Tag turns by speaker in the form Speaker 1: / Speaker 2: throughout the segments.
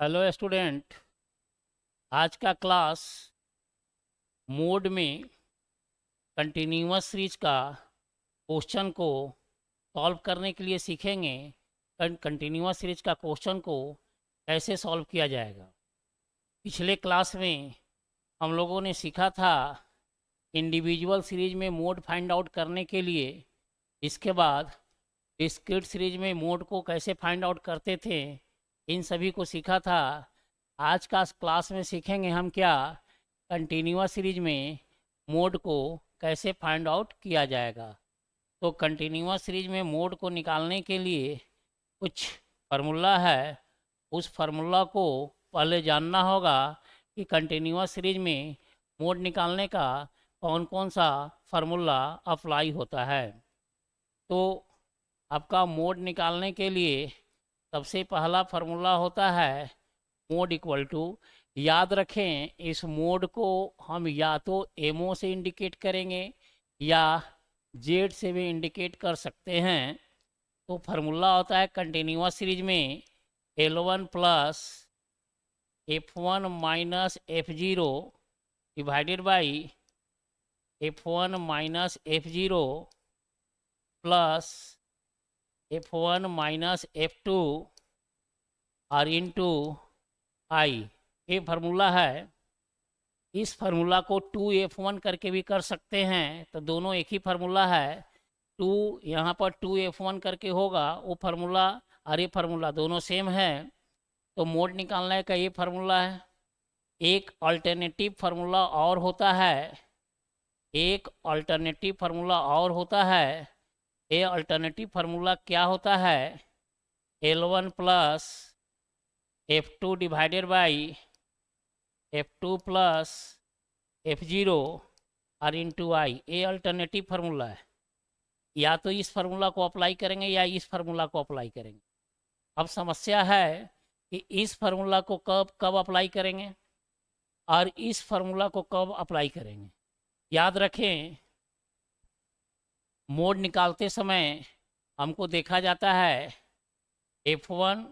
Speaker 1: Hello student. आज का class mode में कंटिन्यूअस सीरीज का क्वेश्चन को सॉल्व करने के लिए सीखेंगे। कंटिन्यूअस सीरीज का क्वेश्चन को कैसे सॉल्व किया जाएगा। पिछले क्लास में हम लोगों ने सीखा था इंडिविजुअल सीरीज में मोड फाइंड आउट करने के लिए। इसके बाद डिस्क्रीट सीरीज में मोड को कैसे फाइंड आउट करते थे, इन सभी को सीखा था। आज का क्लास में सीखेंगे हम क्या, कंटिन्यूअस सीरीज में मोड को कैसे फाइंड आउट किया जाएगा। तो कंटिन्यूअस सीरीज में मोड को निकालने के लिए कुछ फार्मूला है। उस फार्मूला को पहले जानना होगा कि कंटिन्यूअस सीरीज में मोड निकालने का कौन कौन सा फार्मूला अप्लाई होता है। तो आपका मोड निकालने के लिए सबसे पहला फार्मूला होता है मोड इक्वल टू। याद रखें, इस मोड को हम या तो एमओ से इंडिकेट करेंगे या जेड से भी इंडिकेट कर सकते हैं। तो फार्मूला होता है कंटिन्यूअस सीरीज में L1 plus F1 minus F0 divided by F1 minus F0 plus F1 minus F2 और इंटू आई। ये फार्मूला है। इस फार्मूला को 2F1 करके भी कर सकते हैं, तो दोनों एक ही फार्मूला है। 2 यहाँ पर 2F1 करके होगा वो फार्मूला, और ये फार्मूला दोनों सेम है। तो मोड निकालने का ये फार्मूला है। एक अल्टरनेटिव फार्मूला और होता है, एक अल्टरनेटिव फार्मूला और होता है। ये अल्टरनेटिव फार्मूला क्या होता है, L1 plus F2 divided by F2 plus F0 और इंटू आई। ये अल्टरनेटिव फार्मूला है। या तो इस फार्मूला को अप्लाई करेंगे या इस फार्मूला को अप्लाई करेंगे। अब समस्या है कि इस फार्मूला को कब कब अप्लाई करेंगे और इस फार्मूला को कब अप्लाई करेंगे। याद रखें, मोड निकालते समय हमको देखा जाता है F1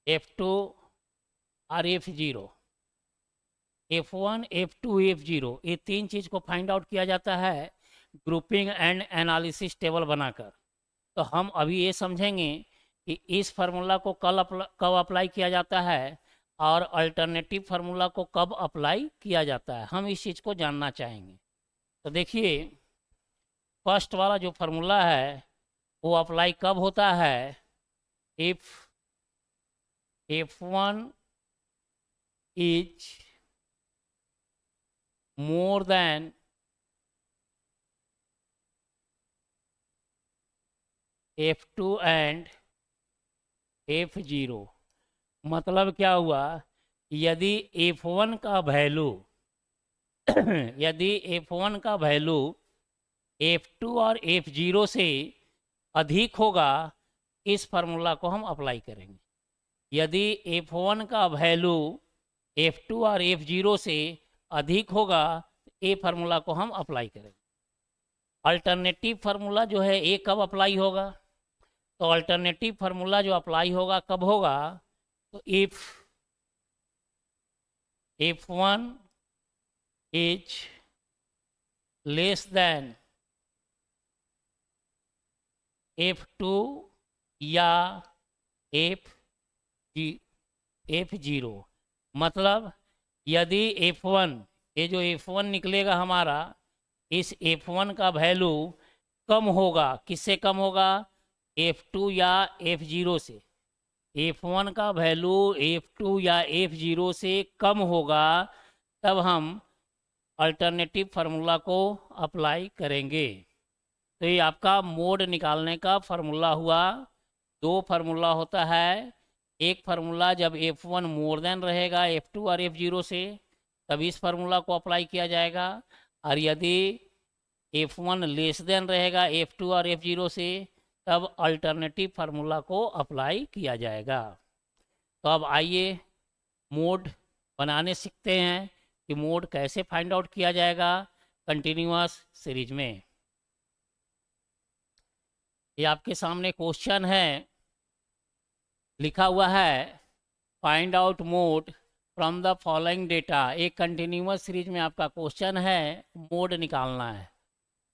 Speaker 1: F2 और F0। F1 F2 F0 ये तीन चीज़ को फाइंड आउट किया जाता है ग्रुपिंग एंड एनालिसिस टेबल बनाकर। तो हम अभी ये समझेंगे कि इस फार्मूला को कब अप्लाई किया जाता है और अल्टरनेटिव फार्मूला को कब अप्लाई किया जाता है, हम इस चीज़ को जानना चाहेंगे। तो देखिए, फर्स्ट वाला जो फार्मूला है वो अप्लाई कब होता है, if F1 is more than F2 and F0। मतलब क्या हुआ, यदि F1 का वैल्यू यदि F1 का वैल्यू F2 और F0 से अधिक होगा, इस फार्मूला को हम अप्लाई करेंगे। यदि F1 का वैल्यू F2 और F0 से अधिक होगा, ये फार्मूला को हम अप्लाई करेंगे। अल्टरनेटिव फार्मूला जो है ये कब अप्लाई होगा, तो अल्टरनेटिव फार्मूला जो अप्लाई होगा कब होगा, तो if F1 is less than F2 या F0। मतलब यदि F1, ये जो F1 निकलेगा हमारा, इस F1 का वैल्यू कम होगा, किससे कम होगा, F2 या F0 से। F1 का वैल्यू F2 या F0 से कम होगा, तब हम अल्टरनेटिव फार्मूला को अप्लाई करेंगे। तो ये आपका मोड निकालने का फार्मूला हुआ। दो फार्मूला होता है, एक फार्मूला जब F1 मोर देन रहेगा F2 और F0 से, तब इस फार्मूला को अप्लाई किया जाएगा। और यदि F1 लेस देन रहेगा F2 और F0 से, तब अल्टरनेटिव फार्मूला को अप्लाई किया जाएगा। तो अब आइए मोड बनाने सीखते हैं कि मोड कैसे फाइंड आउट किया जाएगा कंटिन्यूअस सीरीज में। ये आपके सामने क्वेश्चन है, लिखा हुआ है find out mode from the following data. एक कंटिन्यूअस सीरीज में आपका क्वेश्चन है, मोड निकालना है।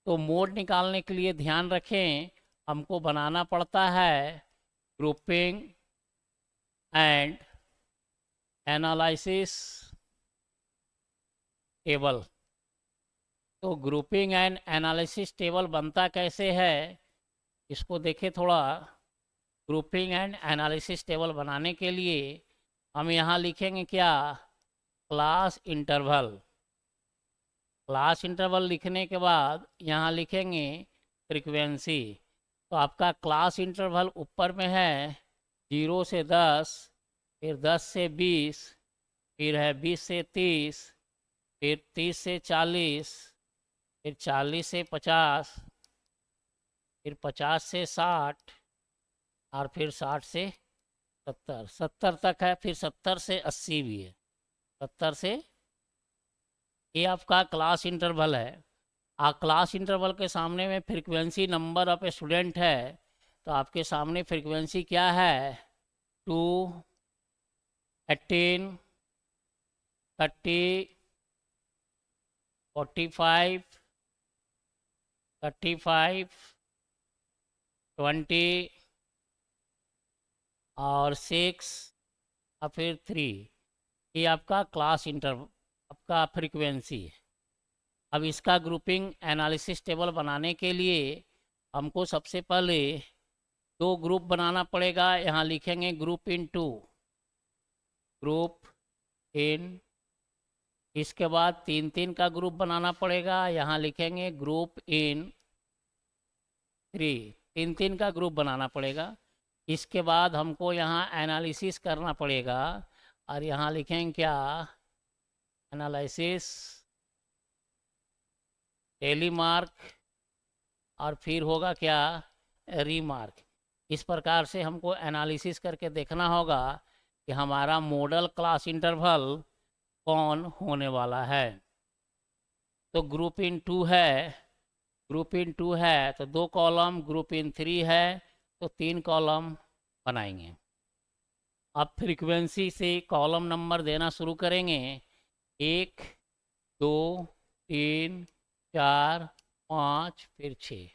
Speaker 1: तो मोड निकालने के लिए ध्यान रखें, हमको बनाना पड़ता है ग्रुपिंग एंड एनालिसिस टेबल। तो ग्रुपिंग एंड एनालिसिस टेबल बनता कैसे है, इसको देखें थोड़ा। ग्रुपिंग एंड एनालिसिस टेबल बनाने के लिए हम यहाँ लिखेंगे क्या, क्लास इंटरवल। क्लास इंटरवल लिखने के बाद यहाँ लिखेंगे फ्रीक्वेंसी। तो आपका क्लास इंटरवल ऊपर में है 0 से 10, फिर 10 से 20, फिर है 20 से 30, फिर 30 से 40, फिर 40 से 50, फिर 50 से 60, और फिर 60 से 70। 70 तक है, फिर 70 से 80 भी है। 70 से, ये आपका क्लास इंटरवल है। क्लास इंटरवल के सामने में फ्रीक्वेंसी नंबर ऑफ स्टूडेंट है। तो आपके सामने फ्रीक्वेंसी क्या है, 2, 18, 30, 45, 35, 20 और 6 और फिर 3। ये आपका क्लास इंटरवल, आपका फ्रीक्वेंसी है। अब इसका ग्रुपिंग एनालिसिस टेबल बनाने के लिए हमको सबसे पहले 2 ग्रुप बनाना पड़ेगा। यहाँ लिखेंगे ग्रुप इन 2, ग्रुप इन। इसके बाद 3-3 का ग्रुप बनाना पड़ेगा। यहाँ लिखेंगे ग्रुप इन 3, 3-3 का ग्रुप बनाना पड़ेगा। इसके बाद हमको यहाँ एनालिसिस करना पड़ेगा, और यहाँ लिखेंगे क्या, एनालिसिस डेली मार्क, और फिर होगा क्या, रीमार्क। इस प्रकार से हमको एनालिसिस करके देखना होगा कि हमारा मॉडल क्लास इंटरवल कौन होने वाला है। तो ग्रुप इन 2 है, ग्रुप इन 2 है तो 2 कॉलम, ग्रुप इन 3 है तो 3 कॉलम बनाएंगे। अब फ्रीक्वेंसी से कॉलम नंबर देना शुरू करेंगे, 1, 2, 3, 4, 5, फिर 6।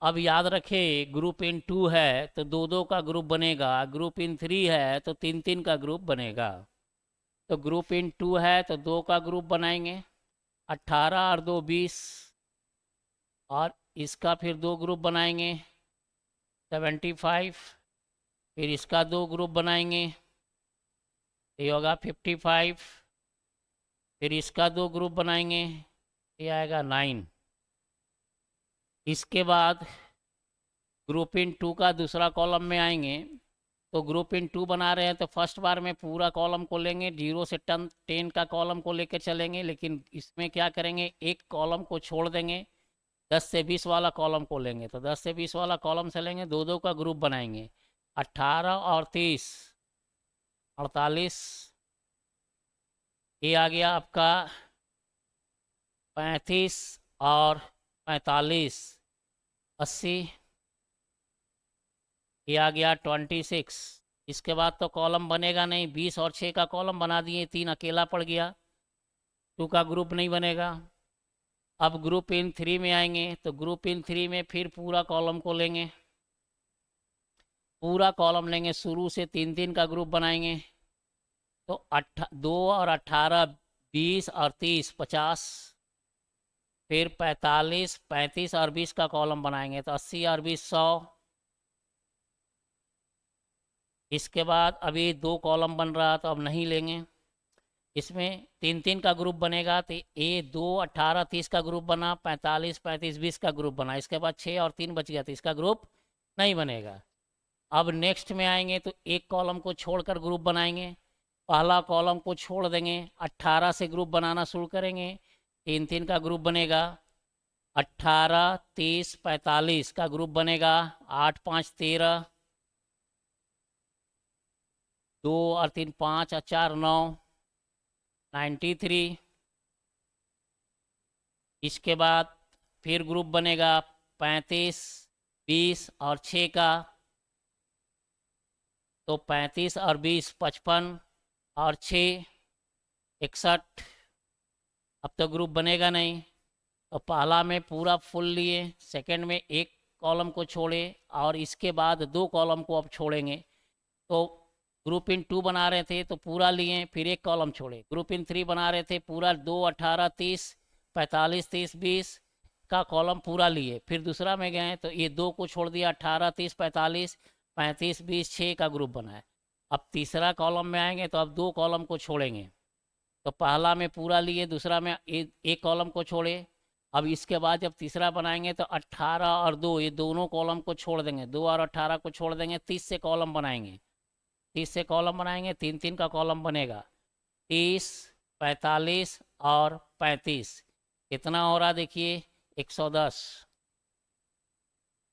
Speaker 1: अब याद रखें, ग्रुप इन 2 है तो 2-2 का ग्रुप बनेगा, ग्रुप इन 3 है तो 3-3 का ग्रुप बनेगा। तो ग्रुप इन 2 है तो 2 का ग्रुप बनाएंगे, 18 और 2 20, और इसका फिर 2 ग्रुप बनाएंगे, 75। फिर इसका 2 ग्रुप बनाएंगे, ये होगा 55। फिर इसका 2 ग्रुप बनाएंगे, ये आएगा 9। इसके बाद ग्रुप इन 2 का दूसरा कॉलम में आएंगे। तो ग्रुप इन 2 बना रहे हैं तो फर्स्ट बार में पूरा कॉलम को लेंगे, 0 से 10 का कॉलम को लेकर चलेंगे। लेकिन इसमें क्या करेंगे, एक कॉलम को छोड़ देंगे, 10 से 20 वाला कॉलम को लेंगे। तो 10 से 20 वाला कॉलम से लेंगे, 2-2 का ग्रुप बनाएंगे, 18 और 30, 48। ये आ गया आपका 35 और 45, 80। ये आ गया 26। इसके बाद तो कॉलम बनेगा नहीं, 20 और 6 का कॉलम बना दिए, 3 अकेला पड़ गया, 2 का ग्रुप नहीं बनेगा। अब ग्रुप इन 3 में आएंगे तो ग्रुप इन 3 में फिर पूरा कॉलम को लेंगे, पूरा कॉलम लेंगे, शुरू से 3-3 का ग्रुप बनाएंगे। तो 2 और 18, 20 और 30, 50। फिर 45, 35 और 20 का कॉलम बनाएंगे, तो 80 और 20, 100। इसके बाद अभी 2 कॉलम बन रहा तो अब नहीं लेंगे। इसमें 3-3 का ग्रुप बनेगा, तो ये 2, 18, 30 का ग्रुप बना, 45, 35, 20 का ग्रुप बना। इसके बाद 6 और 3 बच गया, तो इसका ग्रुप नहीं बनेगा। अब नेक्स्ट में आएंगे तो एक कॉलम को छोड़कर ग्रुप बनाएंगे, पहला कॉलम को छोड़ देंगे, 18 से ग्रुप बनाना शुरू करेंगे, 3-3 का ग्रुप बनेगा, 18, 30, 45 का ग्रुप बनेगा, 8, 5, 13, 2 और 3, 5 और 4, 9, 93। इसके बाद फिर ग्रुप बनेगा 35, 20 और 6 का, तो 35 और 20 55 और 6 61। अब तो ग्रुप बनेगा नहीं, तो पहला में पूरा फुल लिए, सेकंड में एक कॉलम को छोड़े और इसके बाद दो कॉलम को अब छोड़ेंगे। तो ग्रुप इन 2 बना रहे थे तो पूरा लिए, फिर एक कॉलम छोड़े। ग्रुप इन 3 बना रहे थे पूरा 2 18 30 45 30 20 का कॉलम पूरा लिए, फिर दूसरा में गए तो ये 2 को छोड़ दिया, 18 30 45 35 20 6 का ग्रुप बनाया। अब तीसरा कॉलम में आएंगे तो अब 2 कॉलम को छोड़ेंगे, तो पहला में पूरा लिए, दूसरा में एक कॉलम को छोड़े। अब इसके बाद जब तीसरा बनाएंगे तो 18 और 2 ये दोनों कॉलम को छोड़ देंगे, 2 और 18 को छोड़ देंगे, 30 से कॉलम बनाएंगे, 30 से कॉलम बनाएंगे, 3 3 का कॉलम बनेगा, 30 45 और 35 कितना हो रहा देखिए 110।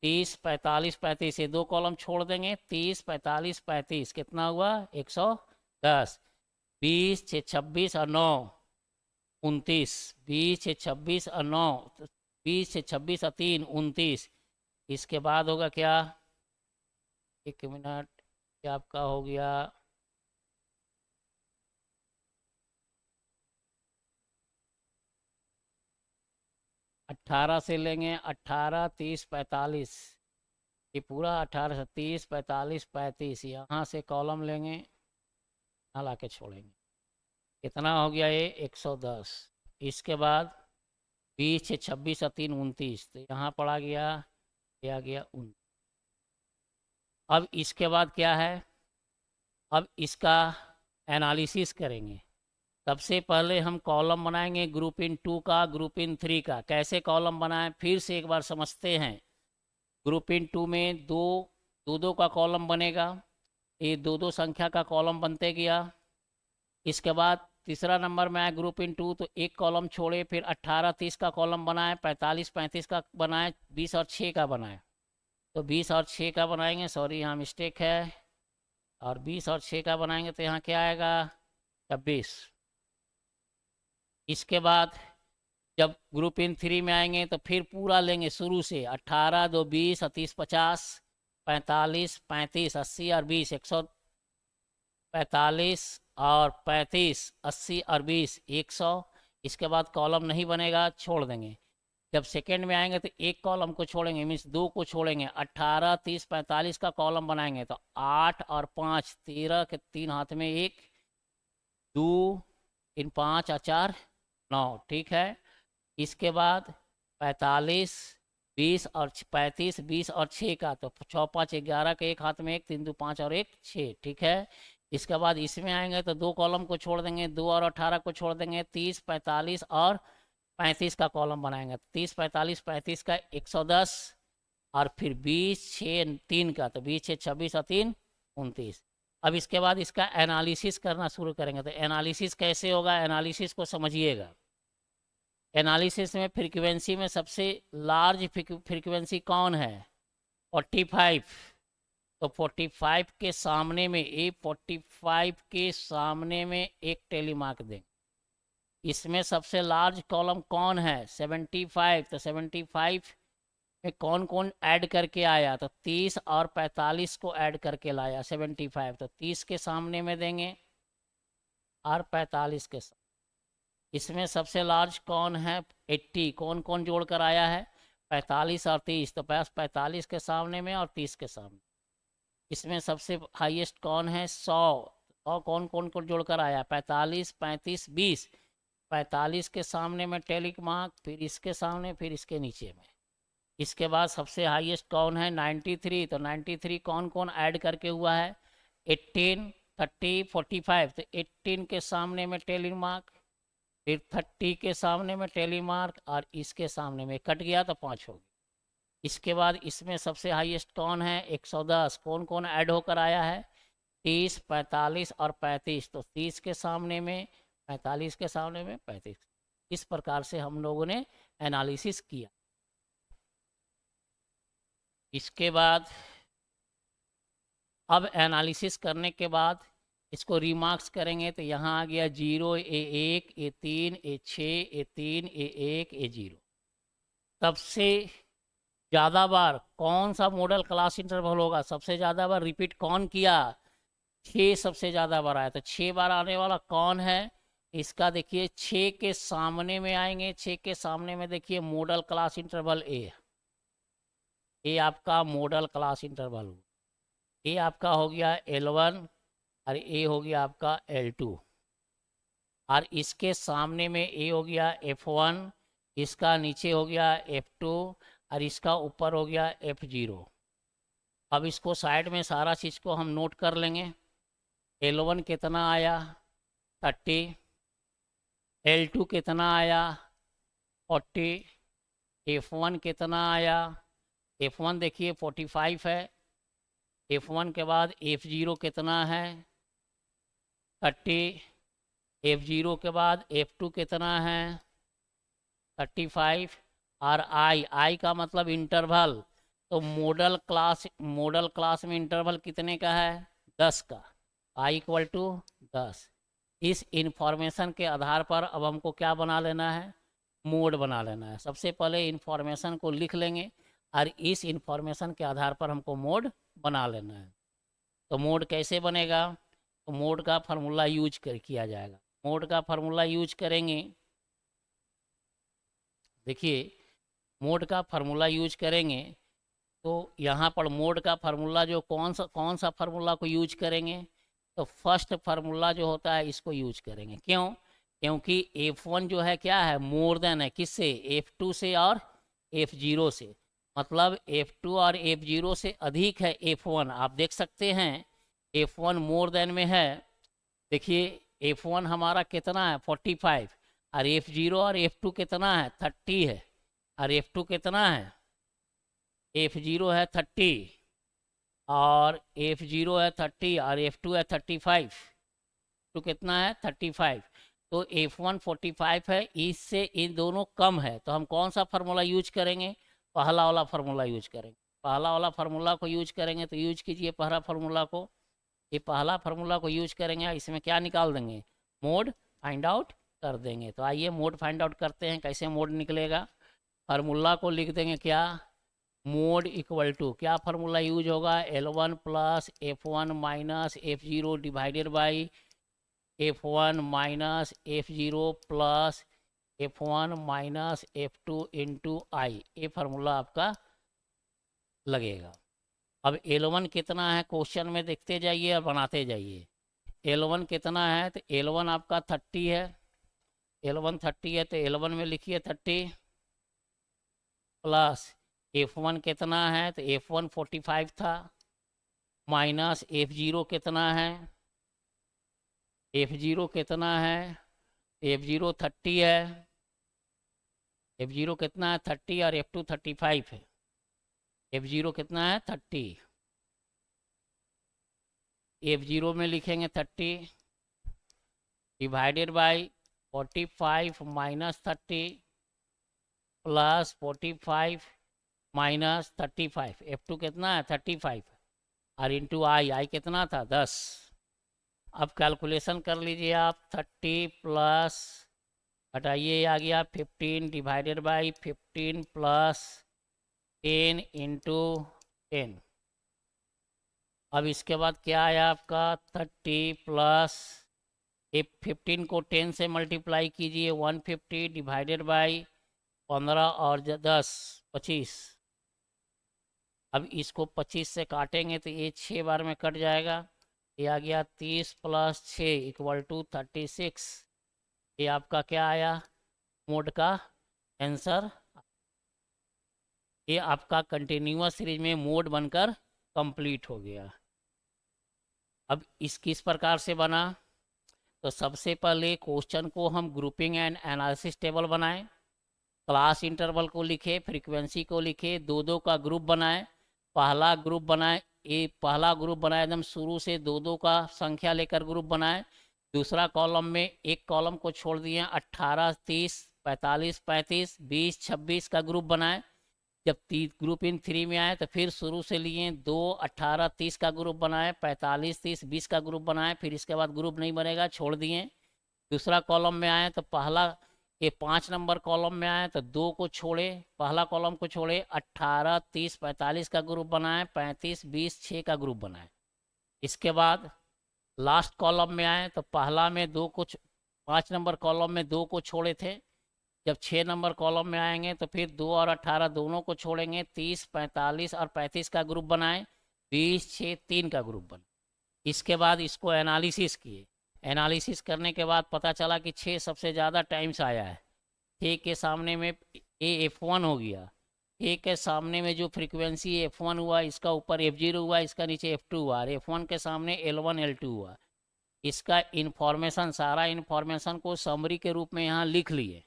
Speaker 1: 30 45 35 ये दो कॉलम छोड़ देंगे, 30 45 35 कितना हुआ 110। 20 6 26 और 9 29, 20 6 26 और 9 20 6 26 और 3 29। इसके बाद होगा क्या, एक मिनट, क्या आपका हो गया 18 से लेंगे, 18 30 45 ये पूरा 18 से 30 45 35 यहाँ से कॉलम लेंगे, यहाँ ला के छोड़ेंगे, कितना हो गया ये 110। इसके बाद 20 से 26 और 3 29, तो यहाँ पड़ा गया, ये आ गया 19। अब इसके बाद क्या है, अब इसका एनालिसिस करेंगे। सबसे पहले हम कॉलम बनाएंगे ग्रुप इन 2 का, ग्रुप इन 3 का। कैसे कॉलम बनाएं फिर से एक बार समझते हैं। ग्रुप इन 2 में दो दो दो का कॉलम बनेगा, ये दो दो संख्या का कॉलम बनते गया। इसके बाद तीसरा नंबर में आया ग्रुप इन 2 तो एक कॉलम छोड़े, फिर 18 30 का कॉलम बनाए, 45 35 का बनाए, 20 और 6 का बनाए। तो 20 और 6 का बनाएंगे, सॉरी यहाँ मिस्टेक है, और 20 और 6 का बनाएंगे तो यहाँ क्या आएगा 26। इसके बाद जब ग्रुप इन 3 में आएंगे तो फिर पूरा लेंगे शुरू से, 18 2 20 और 30 50 45 35 80 और 20 145 और 35 80 और 20 100। इसके बाद कॉलम नहीं बनेगा, छोड़ देंगे। जब सेकेंड में आएंगे तो एक कॉलम को छोड़ेंगे, मीन्स 2 को छोड़ेंगे, 18 30 45 का कॉलम बनाएंगे तो 8 और 5 13 के 3 हाथ में 1 2 इन 5 और 4 9, ठीक है। इसके बाद 45 20 और 35 20 और 6 का, तो 6 5 11 के एक हाथ में 1 3 2 5 और 1 6, ठीक है। इसके बाद इसमें आएंगे तो दो कॉलम को छोड़ देंगे, 2 और 18 को छोड़ देंगे, 30 45 और 35 का कॉलम बनाएंगे, 30 45 35 का 110 और फिर 20 6 3 का, तो 20 6 26 और 3 29। अब इसके बाद इसका एनालिसिस करना शुरू करेंगे। तो एनालिसिस कैसे होगा, एनालिसिस को समझिएगा। एनालिसिस में फ्रीक्वेंसी में सबसे लार्ज फ्रीक्वेंसी कौन है 45। तो 45 के सामने में एक 45 के सामने में एक टेली मार्क देंगे। इसमें सबसे लार्ज कॉलम कौन है 75। तो 75 में कौन कौन ऐड करके आया, तो 30 और 45 को ऐड करके लाया 75, तो 30 के सामने में देंगे और 45 के सामने। इसमें सबसे लार्ज कौन है 80, कौन कौन जोड़ कर आया है 45 और 30, तो 45 के सामने में और 30 के सामने। इसमें सबसे हाईएस्ट कौन है 100, और कौन कौन को जोड़कर आया 45 35 20, 45 के सामने में टेलिक मार्क, फिर इसके सामने, फिर इसके नीचे में। इसके बाद सबसे हाईएस्ट कौन है 93, तो 93 कौन कौन ऐड करके हुआ है 18 30 45, तो 18 के सामने में टेलिक मार्क, फिर 30 के सामने में टेली मार्क, और इसके सामने में कट गया तो 5 हो गया। इसके बाद इसमें सबसे हाईएस्ट कौन है 110, कौन कौन ऐड होकर आया है 30 45 और 35, तो 30 के सामने में 45 के सामने में 35। इस प्रकार से हम लोगों ने एनालिसिस किया। इसके बाद अब एनालिसिस करने के बाद इसको रिमार्क्स करेंगे, तो यहाँ आ गया 0 A1 A3 A6 A3 A1 A0। सबसे ज़्यादा बार कौन सा मॉडल क्लास इंटरवल होगा, सबसे ज़्यादा बार रिपीट कौन किया 6 सबसे ज़्यादा बड़ा है, तो 6 बार आने वाला कौन है? इसका देखिए 6 के सामने में आएंगे, 6 के सामने में देखिए मॉडल क्लास इंटरवल ए आपका मॉडल क्लास इंटरवल, ए आपका हो गया L1 और ए हो गया आपका L2, और इसके सामने में ए हो गया F1, इसका नीचे हो गया F2 और इसका ऊपर हो गया F0। अब इसको साइड में सारा चीज़ को हम नोट कर लेंगे। L1 कितना आया 30, L2 कितना आया 40, F1 कितना आया, F1 देखिए 45 है, F1 के बाद F0 कितना है 30, F0 के बाद F2 कितना है 35, और आई का मतलब इंटरवल, तो मॉडल क्लास में इंटरवल कितने का है 10 का, आई इक्वल टू 10। इस इंफॉर्मेशन के आधार पर अब हमको क्या बना लेना है, मोड बना लेना है। सबसे पहले इंफॉर्मेशन को लिख लेंगे और इस इंफॉर्मेशन के आधार पर हमको मोड बना लेना है। तो मोड कैसे बनेगा, तो मोड का फार्मूला यूज किया जाएगा। मोड का फार्मूला यूज करेंगे, देखिए मोड का फार्मूला यूज करेंगे तो यहाँ पर मोड का फार्मूला जो कौन सा फार्मूला को यूज करेंगे, तो फर्स्ट फार्मूला जो होता है इसको यूज करेंगे। क्यों? क्योंकि F1 जो है क्या है, मोर देन है किससे, F2 से और F0 से, मतलब F2 और F0 से अधिक है F1। आप देख सकते हैं F1 मोर देन में है। देखिए F1 हमारा कितना है 45, और F0 और F2 कितना है 30 है, और F2 कितना है, F0 है 30 और F0 है 30 और F2 है 35, तो कितना है 35, तो F1 45 है, इससे इन दोनों कम है, तो हम कौन सा फार्मूला यूज करेंगे, पहला वाला फार्मूला यूज करेंगे। पहला वाला फार्मूला को यूज करेंगे तो यूज कीजिए पहला फार्मूला को, ये पहला फार्मूला को यूज करेंगे, इसमें क्या निकाल देंगे, मोड फाइंड आउट कर देंगे। तो आइए मोड फाइंड आउट करते हैं, कैसे मोड निकलेगा। फार्मूला को लिख देंगे क्या, मोड इक्वल टू क्या फार्मूला यूज होगा, L1 plus F1 minus F0 divided by F1 minus F0 plus F1 minus F2 into I, ये फार्मूला आपका लगेगा। अब L1 कितना है क्वेश्चन में देखते जाइए और बनाते जाइए। L1 कितना है, तो L1 आपका 30 है, L1 30 है, तो L1 में लिखिए 30 प्लस F1 कितना है, तो F1 45 था, माइनस F0 कितना है, F0 कितना है, F0 30 है, F0 कितना है 30 और F2 35 है, F0 कितना है 30, F0 में लिखेंगे 30 divided by 45 minus 30 plus 45 minus 35, F2 कितना है 35 और इंटू आई कितना था 10। अब कैलकुलेशन कर लीजिए आप, 30 प्लस हटाइए आ गया 15 डिवाइडेड बाई 15 प्लस 10 इंटू 10। अब इसके बाद क्या आया आपका 30 प्लस 15 को 10 से मल्टीप्लाई कीजिए 150 डिवाइडेड बाई 15 और 10 25। अब इसको 25 से काटेंगे तो ये 6 बार में कट जाएगा, ये आ गया 30 प्लस 6 इक्वल टू 36। ये आपका क्या आया, मोड का आंसर। ये आपका कंटिन्यूअस सीरीज में मोड बनकर कंप्लीट हो गया। अब इस किस प्रकार से बना, तो सबसे पहले क्वेश्चन को हम ग्रुपिंग एंड एनालिसिस टेबल बनाएं, क्लास इंटरवल को लिखे, फ्रीक्वेंसी को लिखे, दो दो का ग्रुप बनाए, पहला ग्रुप बनाए, ये पहला ग्रुप बनाए एकदम शुरू से दो दो का संख्या लेकर ग्रुप बनाए। दूसरा कॉलम में एक कॉलम को छोड़ दिए 18 30 45 35 20 26 का ग्रुप बनाए। जब ग्रुप इन 3 में आए तो फिर शुरू से लिए 2 18 30 का ग्रुप बनाए, 45 30 20 का ग्रुप बनाए, फिर इसके बाद ग्रुप नहीं बनेगा छोड़ दिए। दूसरा कॉलम में आए तो पहला ये 5 नंबर कॉलम में आए तो 2 को छोड़े, पहला कॉलम को छोड़े, 18 30 45 का ग्रुप बनाए, 35 20 6 का ग्रुप बनाए। इसके बाद लास्ट कॉलम में आए तो पहला में 2 को 5 नंबर कॉलम में 2 को छोड़े थे। जब 6 नंबर कॉलम में आएंगे तो फिर 2 और 18 दोनों को छोड़ेंगे, 30, 45 और 35 का ग्रुप बनाए, 20, 6, 3 का ग्रुप बना। इसके बाद इसको एनालिसिस किए। एनालिसिस करने के बाद पता चला कि 6 सबसे ज़्यादा टाइम्स आया है। 6 के सामने में ए F1 हो गया, ए के सामने में जो फ्रीक्वेंसी F1 हुआ, इसका ऊपर F0 हुआ, इसका नीचे F2 हुआ, और F1 के सामने L1 L2 हुआ। इसका इन्फॉर्मेशन, सारा इन्फॉर्मेशन को समरी के रूप में यहाँ लिख लिए,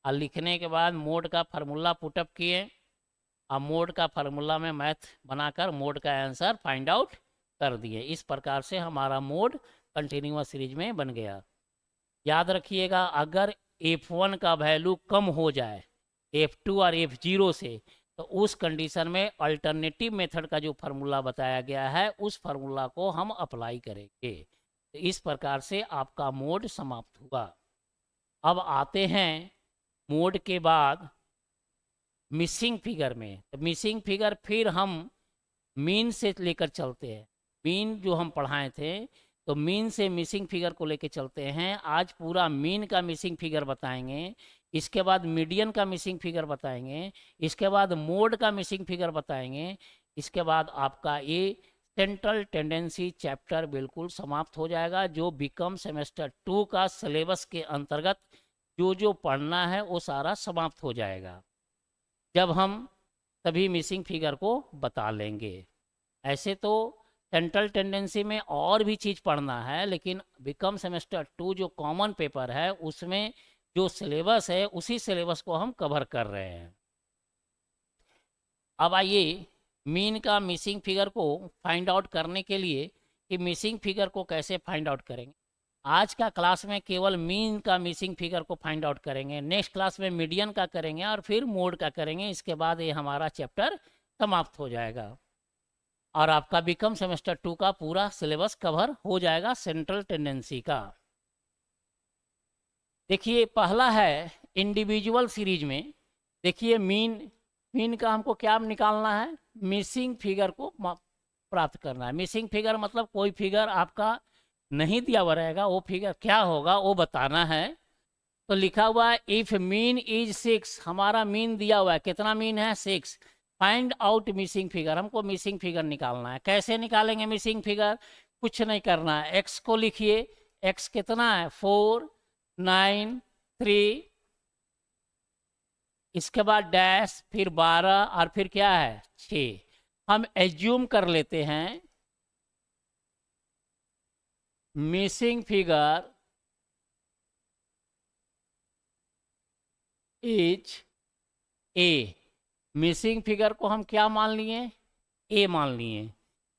Speaker 1: और लिखने के बाद मोड का फार्मूला पुटअप किए, और मोड का फार्मूला में मैथ बनाकर मोड का आंसर फाइंड आउट कर दिए। इस प्रकार से हमारा मोड कंटिन्यूअस सीरीज में बन गया। याद रखिएगा, अगर F1 का वैल्यू कम हो जाए F2 और F0 से, तो उस कंडीशन में अल्टरनेटिव मेथड का जो फार्मूला बताया गया है उस फार्मूला को हम अप्लाई करेंगे। तो इस प्रकार से आपका मोड समाप्त हुआ। अब आते हैं मोड के बाद मिसिंग फिगर में। तो मिसिंग फिगर फिर हम मीन से लेकर चलते हैं। मीन जो हम पढ़ाए थे, तो मीन से मिसिंग फिगर को लेकर चलते हैं। आज पूरा मीन का मिसिंग फिगर बताएंगे, इसके बाद मीडियन का मिसिंग फिगर बताएंगे, इसके बाद मोड का मिसिंग फिगर बताएंगे, इसके बाद आपका ये सेंट्रल टेंडेंसी चैप्टर बिल्कुल समाप्त हो जाएगा, जो बीकॉम सेमेस्टर 2 का सिलेबस के अंतर्गत जो जो पढ़ना है वो सारा समाप्त हो जाएगा जब हम सभी मिसिंग फिगर को बता लेंगे। ऐसे तो सेंट्रल टेंडेंसी में और भी चीज़ पढ़ना है, लेकिन बीकॉम सेमेस्टर 2 जो कॉमन पेपर है उसमें जो सिलेबस है उसी सिलेबस को हम कवर कर रहे हैं। अब आइए मीन का मिसिंग फिगर को फाइंड आउट करने के लिए कि मिसिंग फिगर को कैसे फाइंड आउट करेंगे। आज का क्लास में केवल मीन का मिसिंग फिगर को फाइंड आउट करेंगे, नेक्स्ट क्लास में मीडियन का करेंगे और फिर मोड का करेंगे। इसके बाद ये हमारा चैप्टर समाप्त हो जाएगा और आपका बीकॉम सेमेस्टर 2 का पूरा सिलेबस कवर हो जाएगा सेंट्रल टेंडेंसी का। देखिए पहला है इंडिविजुअल सीरीज में। देखिए मीन का हमको क्या निकालना है, मिसिंग फिगर को प्राप्त करना है। मिसिंग फिगर मतलब कोई फिगर आपका नहीं दिया हुआ रहेगा, वो फिगर क्या होगा वो बताना है। तो लिखा हुआ है इफ मीन इज 6, हमारा मीन दिया हुआ है, कितना मीन है 6। फाइंड आउट मिसिंग फिगर, हमको मिसिंग फिगर निकालना है। कैसे निकालेंगे मिसिंग फिगर, कुछ नहीं करना है, एक्स को लिखिए, एक्स कितना है 4, 9, 3, इसके बाद डैश, फिर 12 और फिर क्या है 6। हम एज्यूम कर लेते हैं missing figure is A. Missing figure को हम क्या मान लिए, ए मान लिए।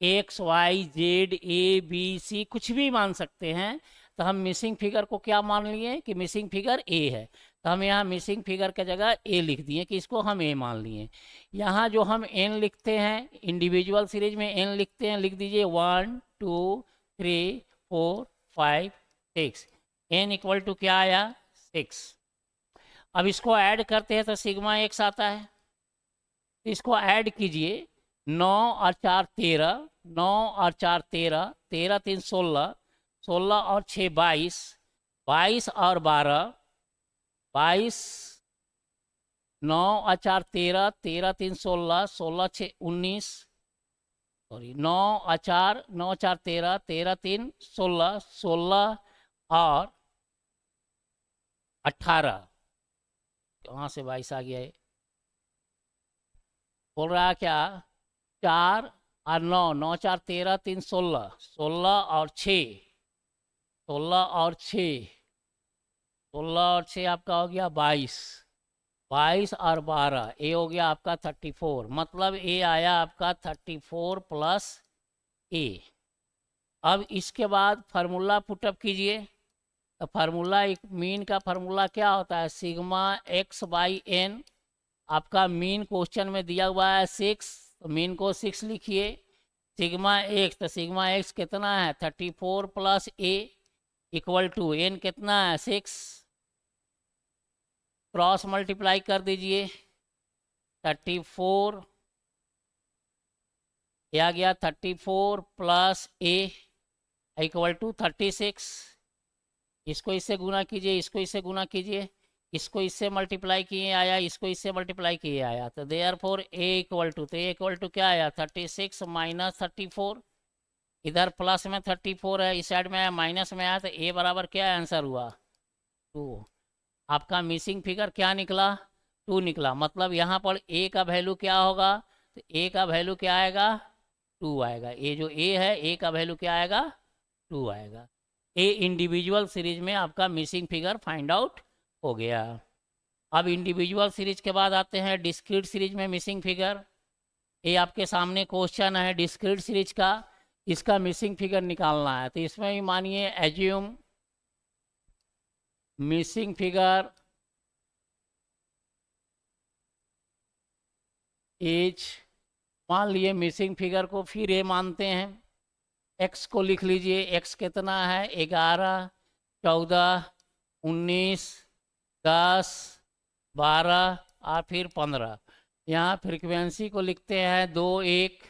Speaker 1: X Y Z A B C कुछ भी मान सकते हैं। तो हम मिसिंग फिगर को क्या मान लिए कि मिसिंग फिगर ए है। तो हम यहाँ मिसिंग फिगर की जगह ए लिख दिए कि इसको हम ए मान लिए। यहाँ जो हम एन लिखते हैं, इंडिविजुअल सीरीज में एन लिखते हैं, लिख दीजिए 1 2 3 4 5 6। एन इक्वल टू क्या आया 6। अब इसको ऐड करते हैं तो सिग्मा एक्स आता है। इसको ऐड कीजिए, 9 और 4 13, 9 और 4 13, 13 3 16, 16 और 6 22, 22 और 12, 22, 9 और 4 13, 13 3 16, 16 6 19, सॉरी 9 और 4, 9 4 13, 13 3 16, 16 और 18, कहाँ से 22 आ गया है, बोल रहा है क्या 4 और 9, 9 4 13 3 16, 16 और 6, 16 और 6, 16 और 6 आपका हो गया 22, 22 और 12 ए हो गया आपका 34। मतलब ए आया आपका 34 प्लस ए। अब इसके बाद फार्मूला पुटअप कीजिए। तो फार्मूला, एक मीन का फार्मूला क्या होता है, सिग्मा एक्स बाई एन। आपका मीन क्वेश्चन में दिया हुआ है 6, तो मीन को 6 लिखिए। सिग्मा एक्स, तो सिग्मा एक्स कितना है 34 plus A equal to N कितना है 6, क्रॉस मल्टीप्लाई कर दीजिए। 34 आ गया 34 प्लस ए इक्वल टू 36, इसको इससे गुना कीजिए, इसको इससे गुना कीजिए, इसको इससे मल्टीप्लाई किए आया, इसको इससे मल्टीप्लाई किए आया, तो देयरफॉर ए इक्वल टू, तो ए इक्वल टू क्या आया 36 माइनस 34, इधर प्लस में 34 है, इस साइड में आया माइनस में आया, तो ए बराबर क्या आंसर हुआ 2। आपका मिसिंग फिगर क्या निकला 2 निकला, मतलब यहाँ पर ए का वैल्यू क्या होगा, तो ए का वैल्यू क्या आएगा 2 आएगा, ये जो ए है ए का वैल्यू क्या आएगा 2 आएगा। ए इंडिविजुअल सीरीज में आपका मिसिंग फिगर फाइंड आउट हो गया। अब इंडिविजुअल सीरीज के बाद आते हैं डिस्क्रीट सीरीज में मिसिंग फिगर। ये आपके सामने क्वेश्चन है डिस्क्रीट सीरीज का, इसका मिसिंग फिगर निकालना है, तो इसमें भी मानिए एज्यूम मिसिंग फिगर इज, मान लिए मिसिंग फिगर को फिर ये मानते हैं, एक्स को लिख लीजिए, एक्स कितना है 11 14 19 10 12 और फिर 15। यहाँ फ्रीक्वेंसी को लिखते हैं 2 1,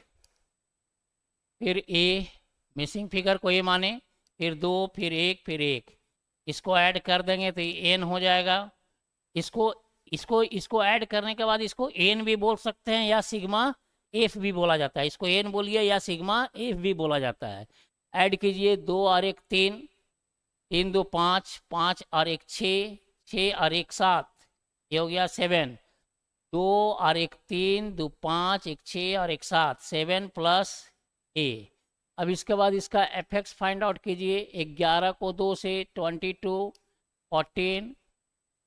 Speaker 1: फिर ए मिसिंग फिगर को ये माने, फिर 2 फिर 1 फिर 1, इसको ऐड कर देंगे तो ये एन हो जाएगा। इसको इसको इसको ऐड करने के बाद इसको एन भी बोल सकते हैं या सिग्मा एफ भी बोला जाता है, इसको एन बोलिए या सिग्मा एफ भी बोला जाता है। ऐड कीजिए 2 और 1 3, 3 2 5, 5 और 1 6, 6 और 1 7, ये हो गया 7, 2 और 1 3, 2 5, 1 6 और 1 7, 7 प्लस ए। अब इसके बाद इसका एफ एक्स फाइंड आउट कीजिए, 11 को 2 से 22, 14,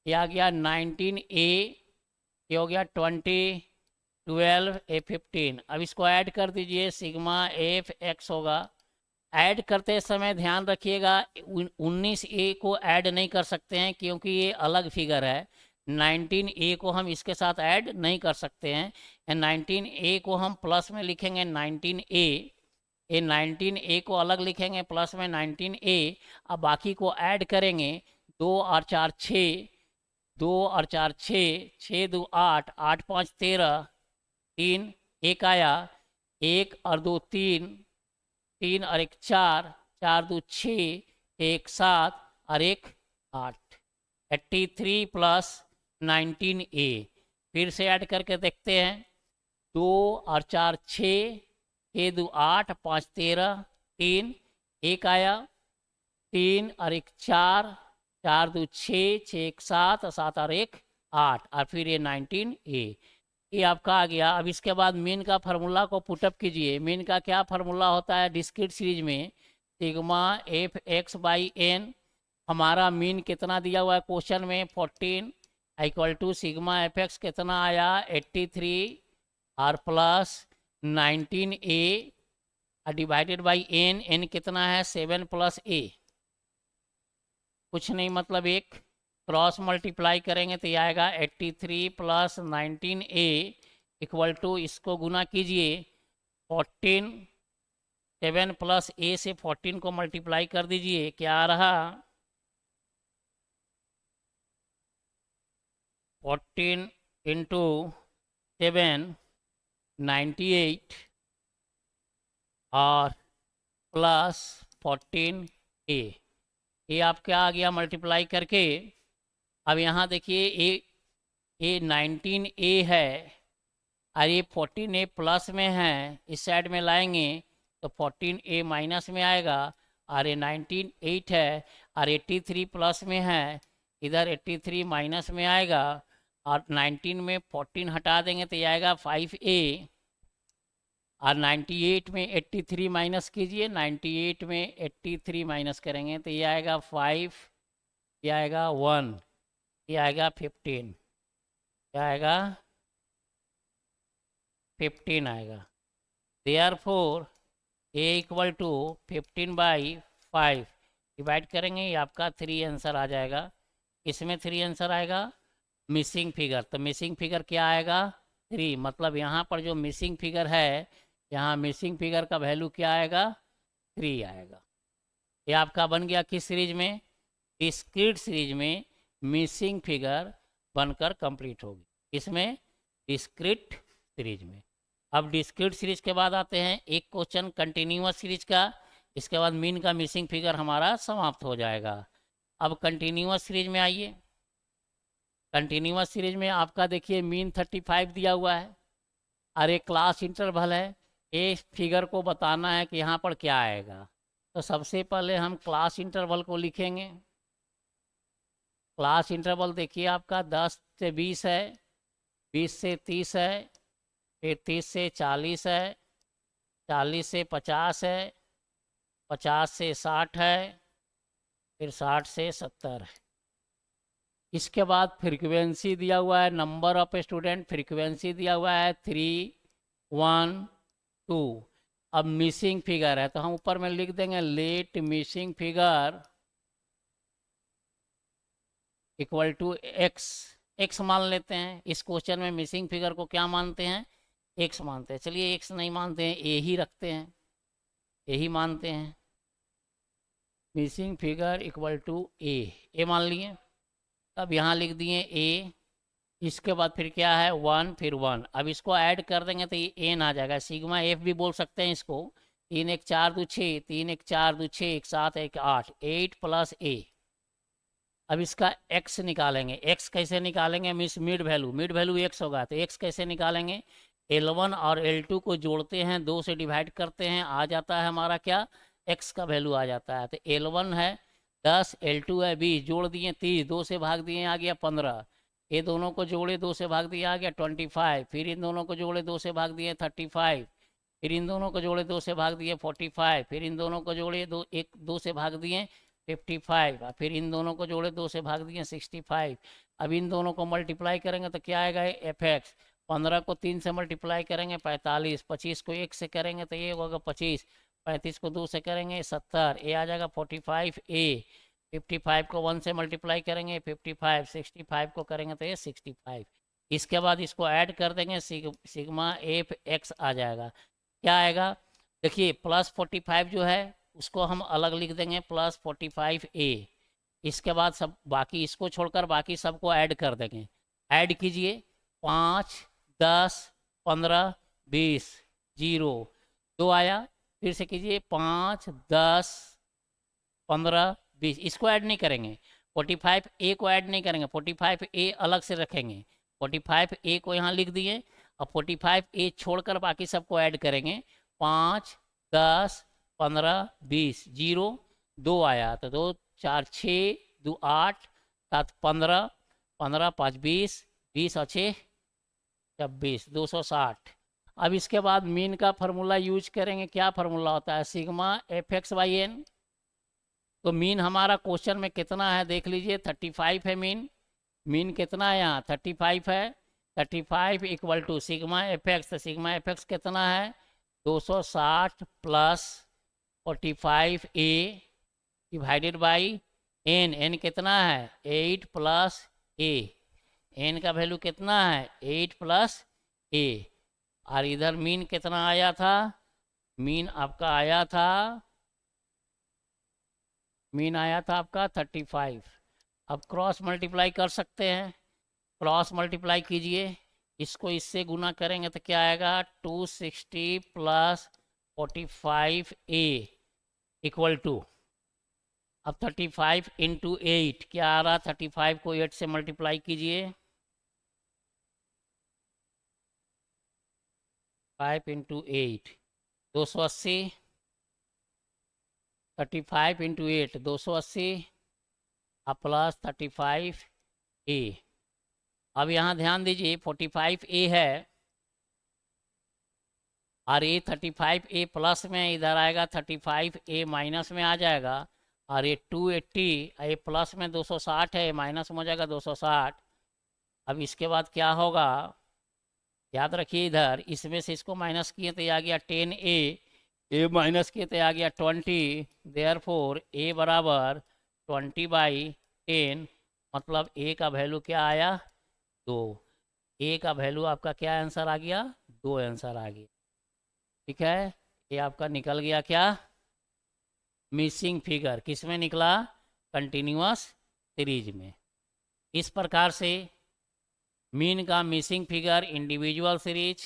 Speaker 1: ये आ गया 19 ए, ये हो गया 20, 12 ए 15। अब इसको ऐड कर दीजिए, सिग्मा एफ एक्स होगा। ऐड करते समय ध्यान रखिएगा 19 ए को ऐड नहीं कर सकते हैं क्योंकि ये अलग फिगर है, 19 ए को हम इसके साथ ऐड नहीं कर सकते हैं, 19 ए को हम प्लस में लिखेंगे 19 ए, ये 19 ए को अलग लिखेंगे प्लस में 19 ए। अब बाकी को ऐड करेंगे, 2 और 4 6, 2 और 4 6, 6 2 8, 8 5 13, 3 1 आया, 1 और 2 3, 3 और 1 4, 4 2 6, 1 7 और 1 8, 83 प्लस 19 ए। फिर से ऐड करके देखते हैं, 2 और 4 6, 6 2 8, 5 13, 3 1 आया, 3 और 1 4, 4 2 6, 6 1 7, 7 और 1 8, और फिर ये 19 ए, ये आपका आ गया। अब इसके बाद मीन का फार्मूला को पुटअप कीजिए। मीन का क्या फार्मूला होता है डिस्क्रीट सीरीज में, sigma F X by N. हमारा मीन कितना दिया हुआ है क्वेश्चन में 14, equal to sigma F X कितना आया 83 और plus 19 A divided by N, N कितना है 7 प्लस ए, कुछ नहीं मतलब एक क्रॉस मल्टीप्लाई करेंगे तो ये आएगा 83 प्लस 19 ए इक्वल टू, इसको गुना कीजिए 14, 7 प्लस ए से 14 को मल्टीप्लाई कर दीजिए, क्या आ रहा 14 इंटू 7 98 और प्लस 14 ए, ये आपका आ गया मल्टीप्लाई करके। अब यहाँ देखिए ए 19 ए है और ये 14 ए प्लस में है, इस साइड में लाएंगे तो 14 ए माइनस में आएगा, और ये 19 8 है और 83 प्लस में है, इधर 83 माइनस में आएगा, और 19 में 14 हटा देंगे तो ये आएगा 5 ए, और 98 में 83 माइनस कीजिए, 98 में 83 माइनस करेंगे तो ये आएगा 5, ये आएगा 1, ये आएगा 15, क्या आएगा 15 आएगा। Therefore A equal to 15/5 divide करेंगे, ये आपका 3 आंसर आ जाएगा। इसमें 3 आंसर आएगा मिसिंग फिगर, तो मिसिंग फिगर क्या आएगा 3, मतलब यहाँ पर जो मिसिंग फिगर है, यहाँ मिसिंग फिगर का वैल्यू क्या आएगा 3 आएगा। ये आपका बन गया किस सीरीज में, डिस्क्रीट सीरीज में मिसिंग फिगर बनकर कंप्लीट होगी, इसमें डिस्क्रीट सीरीज में। अब डिस्क्रीट सीरीज के बाद आते हैं एक क्वेश्चन कंटिन्यूअस सीरीज का, इसके बाद मीन का मिसिंग फिगर हमारा समाप्त हो जाएगा। अब कंटिन्यूअस सीरीज में आइए। कंटिन्यूअस सीरीज में आपका देखिए मीन 35 दिया हुआ है और एक क्लास इंटरवल है। ये फिगर को बताना है कि यहाँ पर क्या आएगा। तो सबसे पहले हम क्लास इंटरवल को लिखेंगे। क्लास इंटरवल देखिए आपका 10 से 20 है, 20 से 30 है, फिर 30 से 40 है, 40 से 50 है, 50 से 60 है, फिर 60 से 70 है। इसके बाद फ्रीक्वेंसी दिया हुआ है, नंबर ऑफ स्टूडेंट, फ्रीक्वेंसी दिया हुआ है 3, 1, 2। अब मिसिंग फिगर है तो हम ऊपर में लिख देंगे let missing figure equal to X. X मान लेते हैं। इस क्वेश्चन में मिसिंग फिगर को क्या मानते हैं? एक्स मानते हैं। चलिए एक्स नहीं मानते हैं, ए ही रखते हैं, ए ही मानते हैं। मिसिंग फिगर इक्वल टू ए मान लिए। अब यहाँ लिख दिए ए। इसके बाद फिर क्या है 1, फिर 1। अब इसको ऐड कर देंगे तो ये एन आ जाएगा। सिग्मा एफ भी बोल सकते हैं इसको। 3 1 4 2 6, 3 1 4 2 6, 1 7 1 8, 8 प्लस ए। अब इसका x निकालेंगे। x कैसे निकालेंगे? मिड वैल्यू x होगा तो x कैसे निकालेंगे? L1 और L2 को जोड़ते हैं, 2 से डिवाइड करते हैं, आ जाता है हमारा क्या? x का वैल्यू आ जाता है। तो L1 है 10, L2 है 20, जोड़ दिए 30, 2 से भाग दिए आ गया 15। ये दोनों को जोड़े 2 से भाग दिया आ गया 25। फिर इन दोनों को जोड़े 2 से भाग दिए 35। फिर इन दोनों को जोड़े 2 से भाग दिए 45। फिर इन दोनों को जोड़े 2 से भाग दिए 55। फिर इन दोनों को जोड़े 2 से भाग दिए 65। अब इन दोनों को मल्टीप्लाई करेंगे तो क्या आएगा? F x. 15 को 3 से मल्टीप्लाई करेंगे 45, 25 को 1 से करेंगे तो ये होगा 25, 35 को 2 से करेंगे 70, ए आ जाएगा 45 ए। 55 को 1 से मल्टीप्लाई करेंगे 55, 65 को करेंगे तो ये 65। इसके बाद इसको ऐड कर देंगे, सिग्मा एफ एक्स आ जाएगा। क्या आएगा? देखिए प्लस 45 जो है उसको हम अलग लिख देंगे, प्लस 45 ए। इसके बाद सब बाकी इसको छोड़कर बाकी सबको ऐड कर देंगे। ऐड कीजिए 5, 10, 15, 20, 0, 2 आया। फिर से कीजिए 5, 10, 15, 20। इसको ऐड नहीं करेंगे, 45 ए को ऐड नहीं करेंगे, 45 ए अलग से रखेंगे। 45 ए को यहाँ लिख दिए। अब 45 ए छोड़कर बाकी सबको ऐड करेंगे। 5, 10, 15, 20, 0, 2 आया तो 2 4 6, 2 8, 7 15, 15 5 20, 20 और 6 26, 260। अब इसके बाद मीन का फार्मूला यूज करेंगे। क्या फार्मूला होता है? Sigma F X by N. तो मीन हमारा क्वेश्चन में कितना है देख लीजिए, 35 है मीन। मीन कितना है यहाँ? 35 है। 35 equal to sigma F X. तो सिग्मा एफ एक्स कितना है? 260 plus 45 A divided by N. N कितना है? 8 प्लस ए। एन का वैल्यू कितना है? 8 प्लस ए। और इधर मीन कितना आया था? मीन आपका आया था, मीन आया था आपका 35। अब क्रॉस मल्टीप्लाई कर सकते हैं। क्रॉस मल्टीप्लाई कीजिए, इसको इससे गुना करेंगे तो क्या आएगा? 260 प्लस 45 ए इक्वल टू, अब 35 इंटू 8 क्या आ रहा? 35 को 8 से मल्टीप्लाई कीजिए, 5 इंटू 8 280, 35 इंटू 8 280 और प्लस 35 ए। अब यहाँ ध्यान दीजिए 45 ए है और ये 35 ए प्लस में इधर आएगा, 35 ए माइनस में आ जाएगा। और ये 280, ये प्लस में 260 है, माइनस में हो जाएगा 260। अब इसके बाद क्या होगा? याद रखिए इधर इसमें से इसको माइनस किए तो ये आ गया 10 ए माइनस किए तो आ गया 20। देयरफॉर ए बराबर 20/10। मतलब ए का वैल्यू क्या आया? 2। ए का वैल्यू आपका क्या आंसर आ गया? 2 आंसर आ गया। ठीक है, ये आपका निकल गया क्या? Missing figure. किस में निकला? कंटिन्यूअस सीरीज में। इस प्रकार से मीन का missing figure individual series,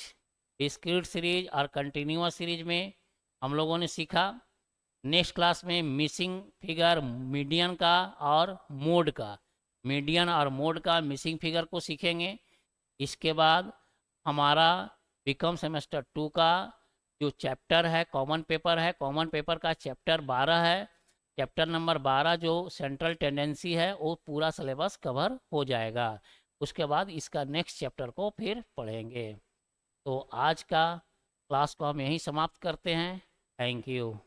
Speaker 1: discrete series और कंटिन्यूअस सीरीज में हम लोगों ने सीखा। नेक्स्ट क्लास में मिसिंग फिगर, मीडियन का और मोड का, मीडियन और मोड का मिसिंग फिगर को सीखेंगे। इसके बाद हमारा बीकॉम सेमेस्टर 2 का जो चैप्टर है, कॉमन पेपर है, कॉमन पेपर का चैप्टर 12 है। चैप्टर नंबर 12 जो सेंट्रल टेंडेंसी है वो पूरा सिलेबस कवर हो जाएगा। उसके बाद इसका नेक्स्ट चैप्टर को फिर पढ़ेंगे। तो आज का क्लास को हम यहीं समाप्त करते हैं। Thank you.